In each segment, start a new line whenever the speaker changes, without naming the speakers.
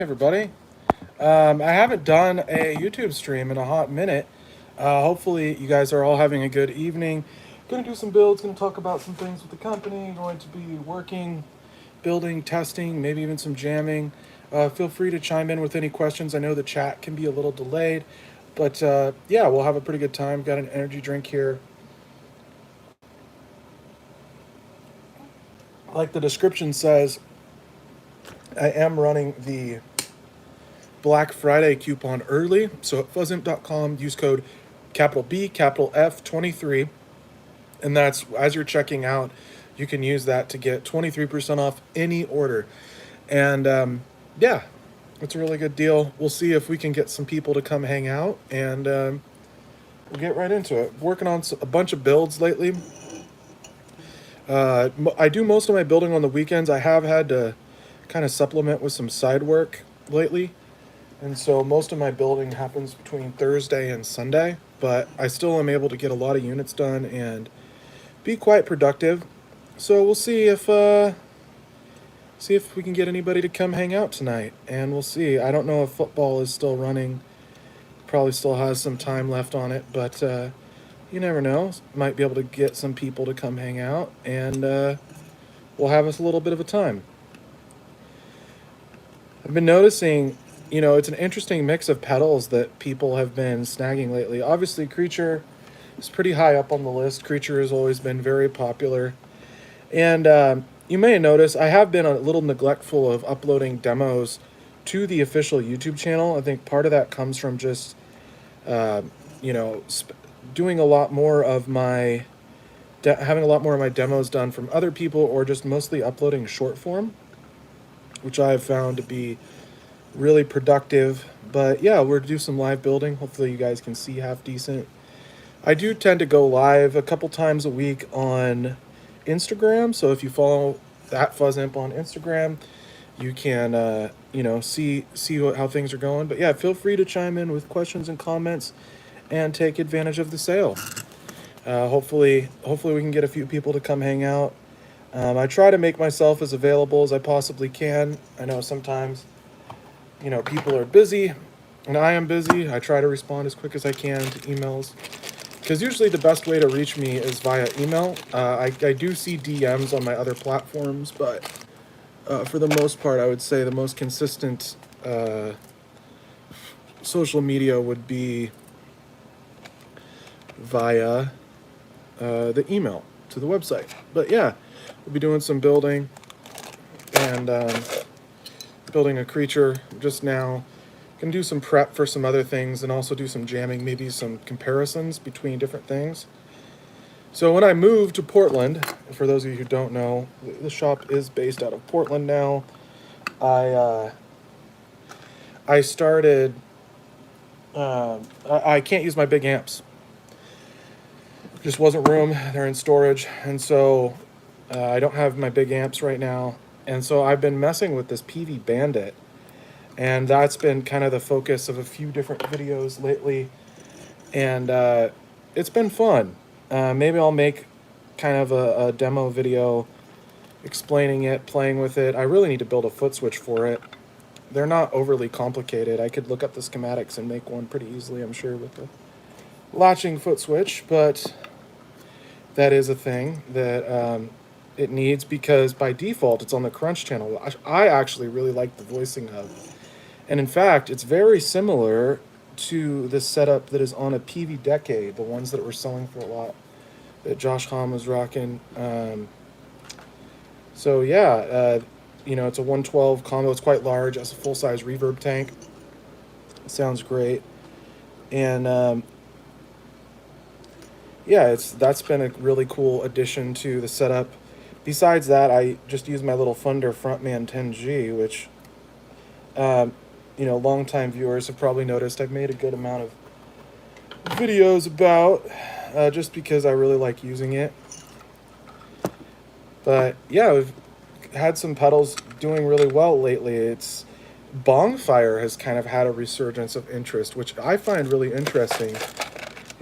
Everybody. I haven't done a YouTube stream in a hot minute. Hopefully, you guys are all having a good evening. Going to do some builds, going to talk about some things with the company, going to be working, building, testing, maybe even some jamming. Feel free to chime in with any questions. I know the chat can be a little delayed, but yeah, we'll have a pretty good time. Got an energy drink here. Like the description says, I am running the Black Friday coupon early. So at fuzzimp.com, use code capital B, capital F23. And that's as you're checking out, you can use that to get 23% off any order. And yeah, it's a really good deal. We'll see if we can get some people to come hang out and we'll get right into it. Working on a bunch of builds lately. I do most of my building on the weekends. I have had to kind of supplement with some side work lately. And so most of my building happens between Thursday and Sunday, but I still am able to get a lot of units done and be quite productive. So we'll see if we can get anybody to come hang out tonight, and we'll see. I don't know if football is still running. Probably still has some time left on it, but you never know. Might be able to get some people to come hang out, and we'll have us a little bit of a time. I've been noticing, it's an interesting mix of pedals that people have been snagging lately. Obviously, Creature is pretty high up on the list. Creature has always been very popular. And you may notice I have been a little neglectful of uploading demos to the official YouTube channel. I think part of that comes from just, doing a lot more of my, having a lot more of my demos done from other people, or just mostly uploading short form, which I have found to be really productive. But yeah, we're to do some live building. Hopefully you guys can see half decent. I do tend to go live a couple times a week on Instagram. So if you follow that Fuzzimp on Instagram, you can see how things are going. But yeah, feel free to chime in with questions and comments and take advantage of the sale. Hopefully we can get a few people to come hang out. I try to make myself as available as I possibly can. I know sometimes, people are busy, and I am busy. I try to respond as quick as I can to emails, because usually the best way to reach me is via email. I do see DMs on my other platforms, but for the most part, I would say the most consistent social media would be via the email to the website. But yeah, we'll be doing some building and building a creature just now. Gonna do some prep for some other things and also do some jamming, maybe some comparisons between different things. So when I moved to Portland, for those of you who don't know, the shop is based out of Portland now. I started, I can't use my big amps. Just wasn't room, they're in storage, and so I don't have my big amps right now. And so I've been messing with this PV Bandit, and that's been kind of the focus of a few different videos lately, and it's been fun. Maybe I'll make kind of a demo video explaining it, playing with it. I really need to build a foot switch for it. They're not overly complicated. I could look up the schematics and make one pretty easily, I'm sure, with the latching foot switch, but that is a thing that it needs, because by default it's on the Crunch channel. I actually really like the voicing of, and in fact it's very similar to the setup that is on a PV Decade, the ones that were selling for a lot that Josh Hom was rocking. So yeah, it's a 112 combo. It's quite large. It's a full-size reverb tank. It sounds great. And yeah, that's been a really cool addition to the setup. Besides that, I just use my little Thunder Frontman 10G, which, longtime viewers have probably noticed I've made a good amount of videos about, just because I really like using it. But yeah, we've had some pedals doing really well lately. It's Bongfire has kind of had a resurgence of interest, which I find really interesting.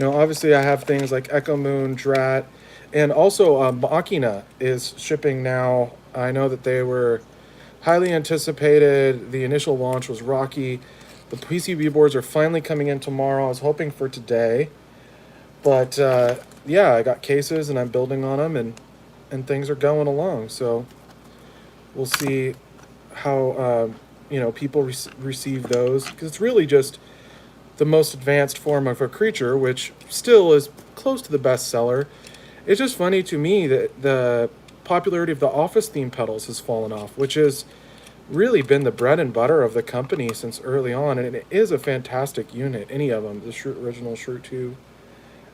Obviously I have things like Echo Moon, Drat, and also Machina is shipping now. I know that they were highly anticipated. The initial launch was rocky. The PCB boards are finally coming in tomorrow. I was hoping for today, but yeah, I got cases and I'm building on them, and things are going along. So we'll see how people receive those, because it's really just the most advanced form of a creature, which still is close to the bestseller. It's just funny to me that the popularity of the office theme pedals has fallen off, which has really been the bread and butter of the company since early on, and it is a fantastic unit. Any of them, the original Shrew 2,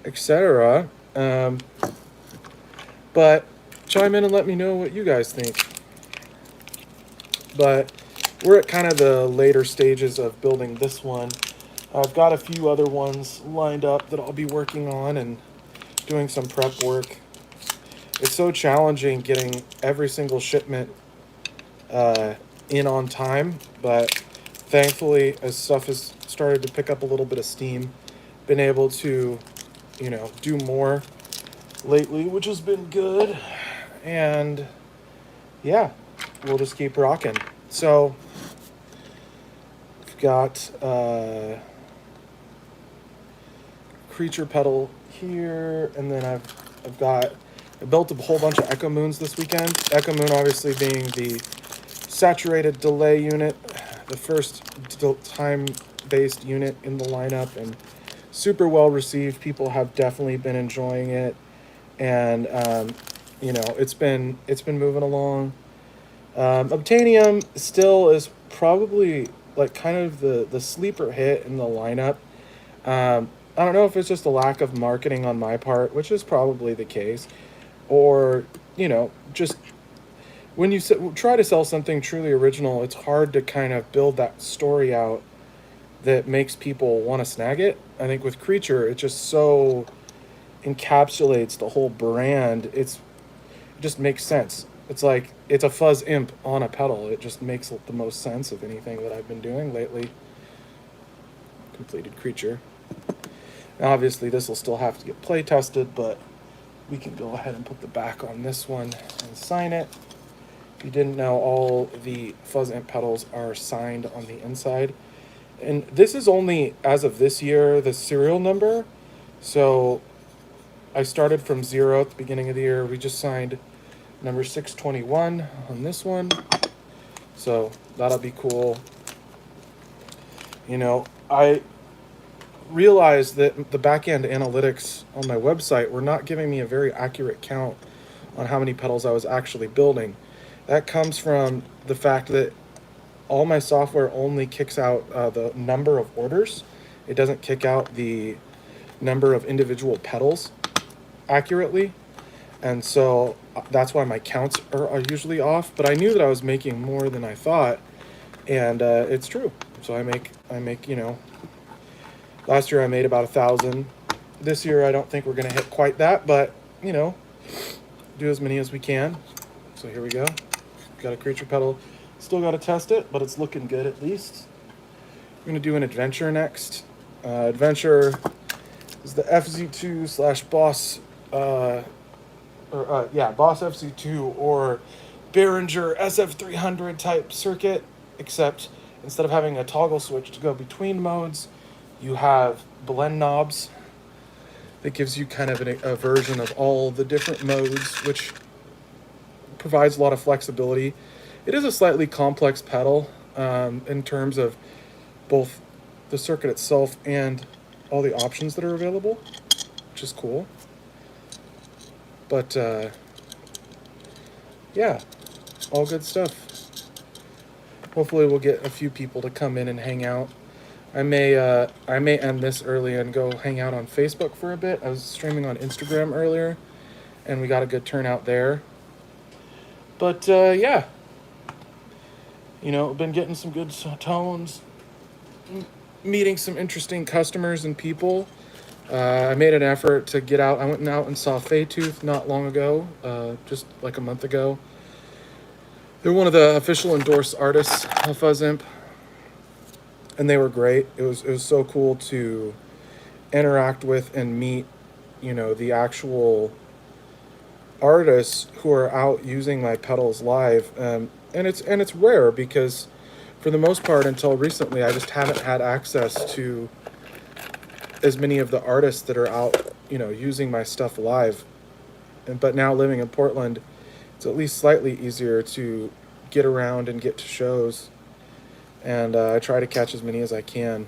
etc. But chime in and let me know what you guys think. But we're at kind of the later stages of building this one. I've got a few other ones lined up that I'll be working on and doing some prep work. It's so challenging getting every single shipment in on time, but thankfully, as stuff has started to pick up a little bit of steam, been able to, do more lately, which has been good. And yeah, we'll just keep rocking. So we've got creature pedal here, and then I built a whole bunch of Echo Moons this weekend. Echo Moon obviously being the saturated delay unit, the first time-based unit in the lineup, and super well received. People have definitely been enjoying it, and it's been moving along. Obtainium still is probably like kind of the sleeper hit in the lineup. I don't know if it's just a lack of marketing on my part, which is probably the case, or just when you try to sell something truly original, it's hard to kind of build that story out that makes people want to snag it. I think with Creature, it just so encapsulates the whole brand. It just makes sense. It's like it's a fuzz imp on a pedal. It just makes the most sense of anything that I've been doing lately. Completed Creature. Now, obviously, this will still have to get play tested, but we can go ahead and put the back on this one and sign it. If you didn't know, all the fuzz imp pedals are signed on the inside. And this is only, as of this year, the serial number. So I started from 0 at the beginning of the year. We just signed number 621 on this one. So that'll be cool. I realized that the back-end analytics on my website were not giving me a very accurate count on how many pedals I was actually building. That comes from the fact that all my software only kicks out the number of orders. It doesn't kick out the number of individual pedals accurately. And so that's why my counts are usually off. But I knew that I was making more than I thought, and it's true. So I make last year I made about 1,000. This year I don't think we're gonna hit quite that, but do as many as we can. So here we go. Got a Creature pedal. Still got to test it, but it's looking good at least. We're going to do an Adventure next. Adventure is the FZ2/Boss, Boss FZ2 or Behringer SF300 type circuit, except instead of having a toggle switch to go between modes, you have blend knobs that gives you kind of a version of all the different modes, which provides a lot of flexibility. It is a slightly complex pedal in terms of both the circuit itself and all the options that are available, which is cool. But yeah, all good stuff. Hopefully we'll get a few people to come in and hang out. I may end this early and go hang out on Facebook for a bit. I was streaming on Instagram earlier, and we got a good turnout there. But yeah, been getting some good tones, meeting some interesting customers and people. I made an effort to get out. I went out and saw Faytooth not long ago, just like a month ago. They're one of the official endorsed artists of Fuzz Imp, and they were great. It was so cool to interact with and meet, the actual artists who are out using my pedals live. and it's rare because for the most part until recently I just haven't had access to as many of the artists that are out, using my stuff live. But now living in Portland, it's at least slightly easier to get around and get to shows. And I try to catch as many as I can.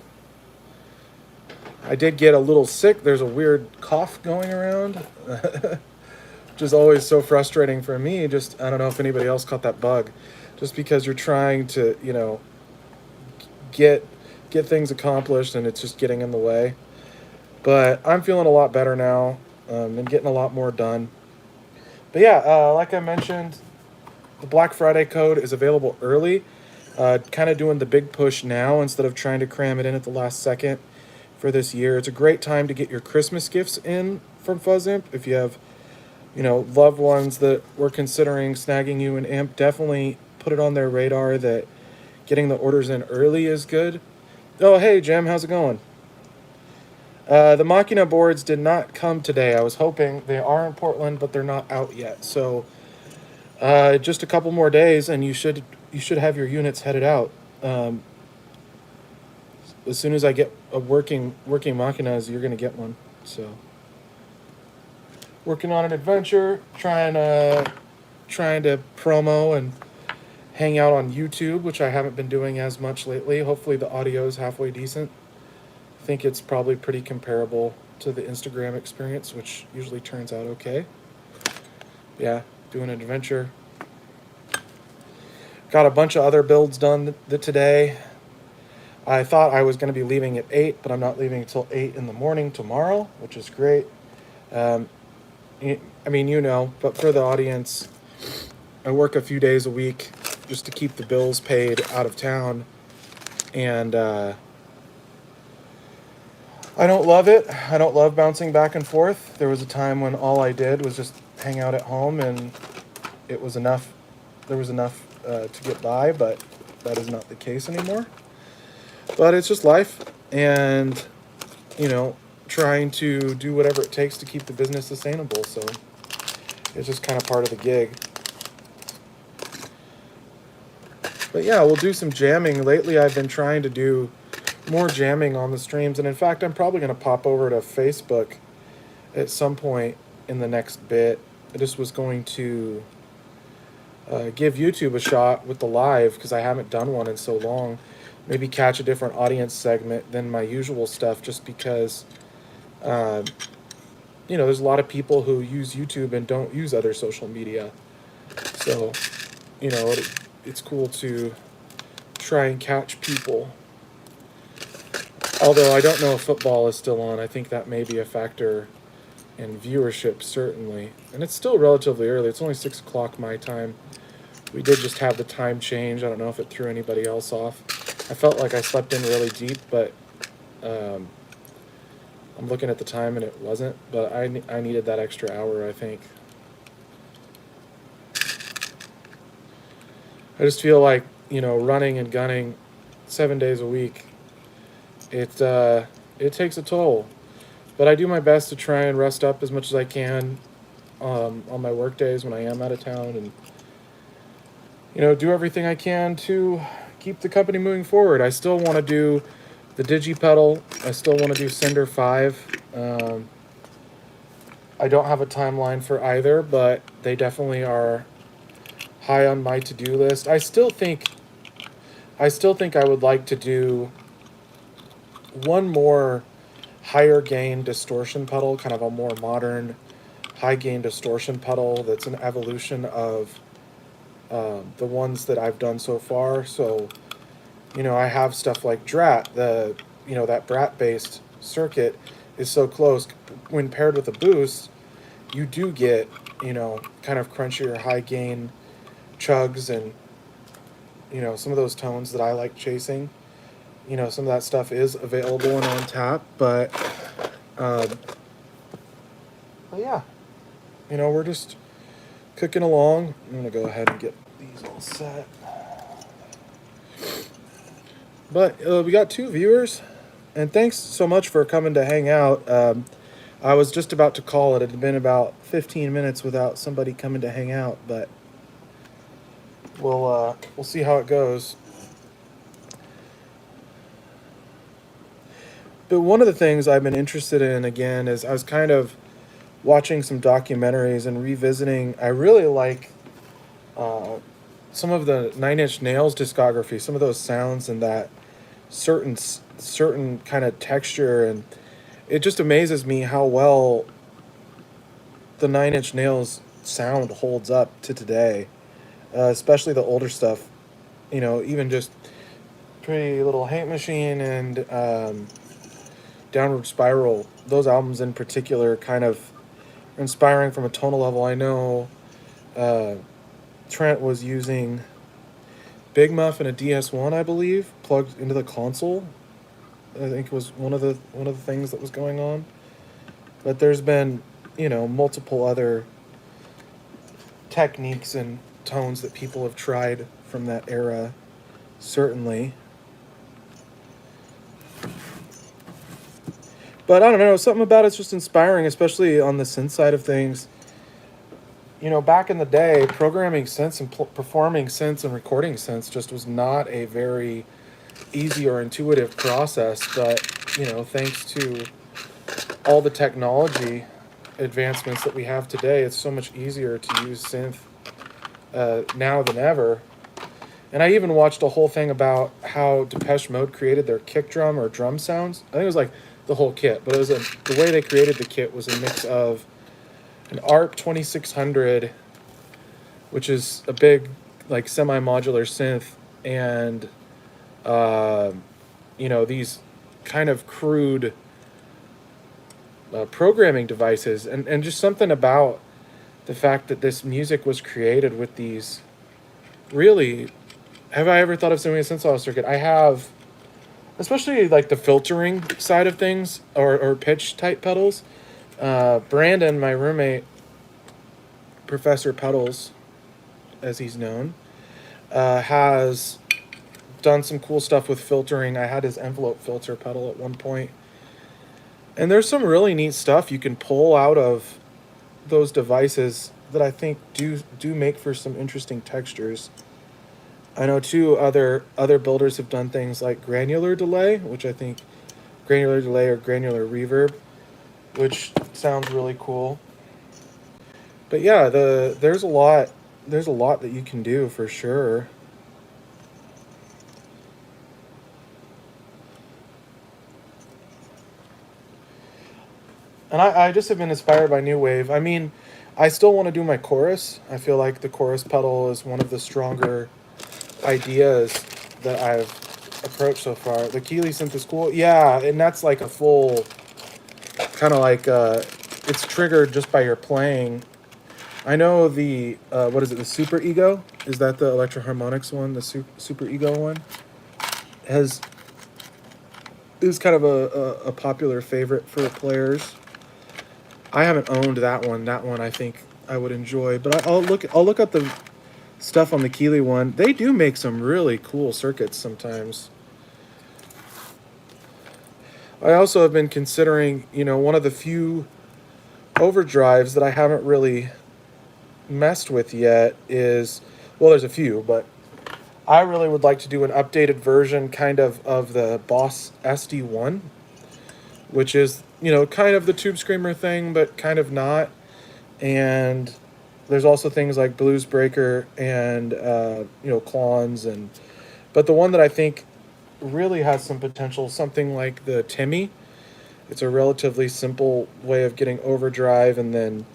I did get a little sick. There's a weird cough going around, which is always so frustrating for me. Just, I don't know if anybody else caught that bug. Just because you're trying to, get things accomplished and it's just getting in the way. But I'm feeling a lot better now, and getting a lot more done. But yeah, like I mentioned, the Black Friday code is available early. Kind of doing the big push now instead of trying to cram it in at the last second for this year. It's a great time to get your Christmas gifts in from FuzzImp. If you have, loved ones that were considering snagging you an amp, definitely put it on their radar that getting the orders in early is good. Oh, hey, Jim, how's it going? The Machina boards did not come today. I was hoping. They are in Portland, but they're not out yet. So just a couple more days, and you should have your units headed out. As soon as I get a working Machinas, you're gonna get one. So working on an adventure, trying to promo and hang out on YouTube, which I haven't been doing as much lately. Hopefully the audio is halfway decent. I think it's probably pretty comparable to the Instagram experience, which usually turns out okay. Yeah, doing an adventure. Got a bunch of other builds done today. I thought I was going to be leaving at 8, but I'm not leaving until 8 in the morning tomorrow, which is great. But for the audience, I work a few days a week just to keep the bills paid out of town. And I don't love it. I don't love bouncing back and forth. There was a time when all I did was just hang out at home, and it was enough. There was enough to get by, but that is not the case anymore. But it's just life, and, trying to do whatever it takes to keep the business sustainable. So it's just kind of part of the gig. But yeah, we'll do some jamming. Lately, I've been trying to do more jamming on the streams, and in fact, I'm probably going to pop over to Facebook at some point in the next bit. I just was going to give YouTube a shot with the live, because I haven't done one in so long. Maybe catch a different audience segment than my usual stuff, just because, there's a lot of people who use YouTube and don't use other social media. So, it's cool to try and catch people. Although I don't know if football is still on. I think that may be a factor in viewership, certainly. And it's still relatively early. It's only 6 o'clock my time. We did just have the time change. I don't know if it threw anybody else off. I felt like I slept in really deep, but I'm looking at the time and it wasn't. But I needed that extra hour, I think. I just feel like, running and gunning 7 days a week, it takes a toll. But I do my best to try and rest up as much as I can on my work days when I am out of town, and do everything I can to keep the company moving forward. I still want to do the DigiPedal. I still want to do Cinder 5. I don't have a timeline for either, but they definitely are high on my to-do list. I still think I would like to do one more higher gain distortion pedal, kind of a more modern high gain distortion pedal that's an evolution of the ones that I've done so far. So, I have stuff like Drat, that Brat-based circuit is so close. When paired with a boost, you do get, kind of crunchier high gain chugs and, some of those tones that I like chasing. Some of that stuff is available and on tap, but yeah, we're just cooking along. I'm going to go ahead and get these all set. But we got 2 viewers, and thanks so much for coming to hang out. I was just about to call it. It had been about 15 minutes without somebody coming to hang out, but we'll see how it goes. But one of the things I've been interested in again is I was kind of watching some documentaries and revisiting. I really like uh, some of the Nine Inch Nails discography, some of those sounds and that certain kind of texture, and it just amazes me how well the Nine Inch Nails sound holds up to today, especially the older stuff. You know, even just Pretty Little Hate Machine and Downward Spiral. Those albums in particular kind of are inspiring from a tonal level. I know uh, Trent was using Big Muff and a DS1, I believe, plugged into the console. I think it was one of the things that was going on. But there's been, multiple other techniques and tones that people have tried from that era, certainly. But I don't know, something about it's just inspiring, especially on the synth side of things. Back in the day, programming synths and performing synths and recording synths just was not a very easy or intuitive process. But, thanks to all the technology advancements that we have today, it's so much easier to use synth now than ever. And I even watched a whole thing about how Depeche Mode created their kick drum or drum sounds. I think it was like the whole kit, but the way they created the kit was a mix of an ARP 2600, which is a big like semi-modular synth, and these kind of crude programming devices, and just something about the fact that this music was created with these really. Have I ever thought of doing a synthesizer circuit? I have, especially like the filtering side of things, or pitch type pedals. Brandon, my roommate, Professor Pedals, as he's known, has done some cool stuff with filtering. I had his envelope filter pedal at one point. And there's some really neat stuff you can pull out of those devices that I think do make for some interesting textures. I know two other builders have done things like granular delay, which I think granular delay or granular reverb, which sounds really cool. But yeah, there's a lot that you can do for sure. And I just have been inspired by New Wave. I mean, I still want to do my chorus. I feel like the chorus pedal is one of the stronger ideas that I've approached so far. The Keeley synth is cool. Yeah, and that's like a full kind of like it's triggered just by your playing. I know the what is it? The Super Ego, is that the Electro-Harmonix one? The Super Ego one has is kind of a popular favorite for players. I haven't owned that one. That one I think I would enjoy, but I'll look at the stuff on the Keeley one. They do make some really cool circuits sometimes. I also have been considering, one of the few overdrives that I haven't really messed with yet is, well, there's a few, but I really would like to do an updated version kind of the Boss SD1, which is, kind of the Tube Screamer thing, but kind of not. And there's also things like Blues Breaker and, Clones, but the one that I think really has some potential, something like the Timmy. It's a relatively simple way of getting overdrive, and then,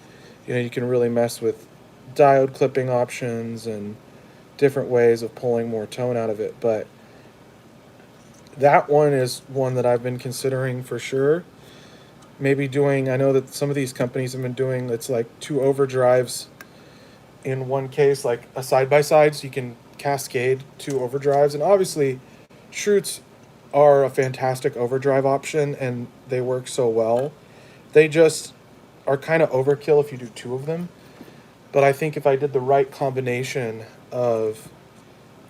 you can really mess with diode clipping options and different ways of pulling more tone out of it. But that one is one that I've been considering for sure. Maybe doing, I know that some of these companies have been doing, it's like two overdrives in one case, like a side-by-side, so you can cascade two overdrives. And obviously, Shroots are a fantastic overdrive option, and they work so well. They just are kind of overkill if you do two of them. But I think if I did the right combination of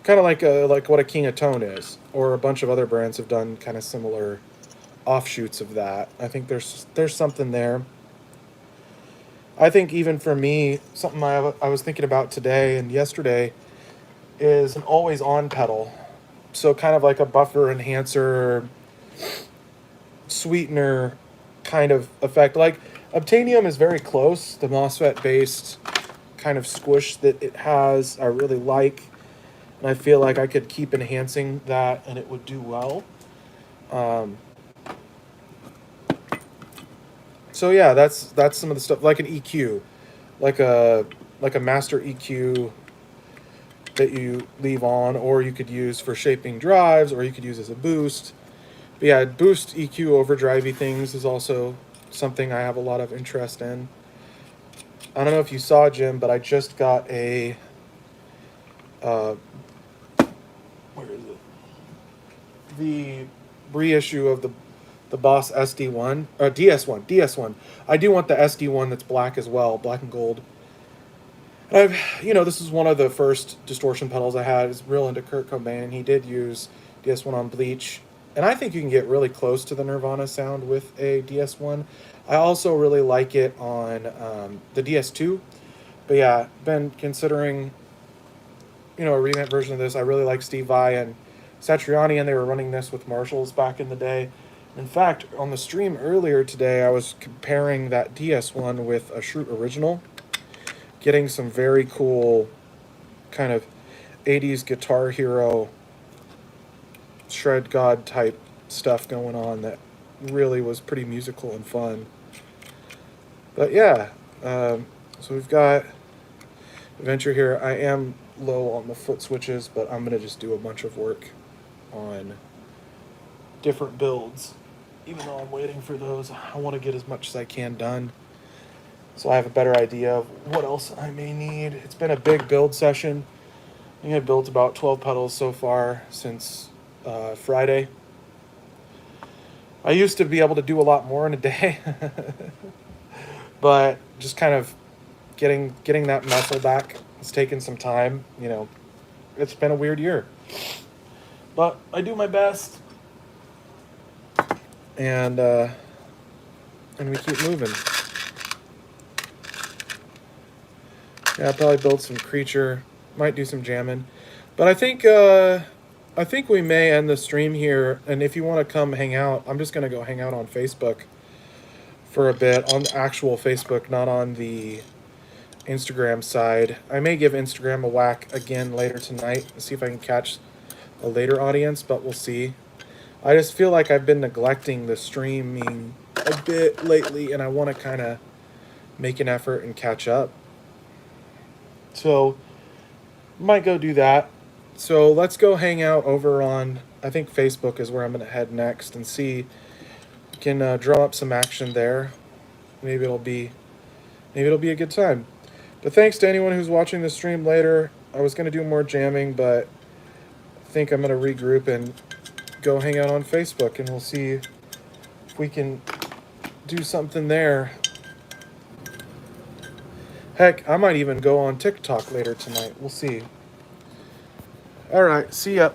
kind of like what a King of Tone is, or a bunch of other brands have done kind of similar offshoots of that, I think there's something there. I think even for me, something I was thinking about today and yesterday is an always on pedal. So kind of like a buffer enhancer, sweetener kind of effect. Like Obtainium is very close. The MOSFET based kind of squish that it has, I really like. And I feel like I could keep enhancing that and it would do well. So yeah, that's some of the stuff, like an EQ, like a master EQ that you leave on, or you could use for shaping drives, or you could use as a boost. But yeah, boost EQ overdrivey things is also something I have a lot of interest in. I don't know if you saw, Jim, but I just got a where is it? The reissue of the Boss SD1 DS1. I do want the SD1 that's black as well, black and gold. And this is one of the first distortion pedals I had. I was real into Kurt Cobain. He did use DS1 on Bleach, and I think you can get really close to the Nirvana sound with a DS1. I also really like it on the DS2. But yeah, been considering, a revamp version of this. I really like Steve Vai and Satriani, and they were running this with Marshalls back in the day. In fact, on the stream earlier today, I was comparing that DS1 with a Shroot Original, getting some very cool kind of 80s Guitar Hero, Shred God type stuff going on that really was pretty musical and fun. But yeah, so we've got Adventure here. I am low on the foot switches, but I'm going to just do a bunch of work on different builds. Even though I'm waiting for those, I want to get as much as I can done, so I have a better idea of what else I may need. It's been a big build session. I think I built about 12 pedals so far since Friday. I used to be able to do a lot more in a day, but just kind of getting that muscle back. It's taken some time. It's been a weird year, but I do my best. And we keep moving. Yeah, I'll probably build some Creature. Might do some jamming. But I think we may end the stream here. And if you want to come hang out, I'm just going to go hang out on Facebook for a bit. On the actual Facebook, not on the Instagram side. I may give Instagram a whack again later tonight and see if I can catch a later audience, but we'll see. I just feel like I've been neglecting the streaming a bit lately, and I want to kind of make an effort and catch up. So, might go do that. So let's go hang out over on, I think Facebook is where I'm going to head next, and see if we can drum up some action there. Maybe it'll be a good time. But thanks to anyone who's watching the stream later. I was going to do more jamming, but I think I'm going to regroup and go hang out on Facebook, and we'll see if we can do something there. Heck, I might even go on TikTok later tonight. We'll see. All right, see ya.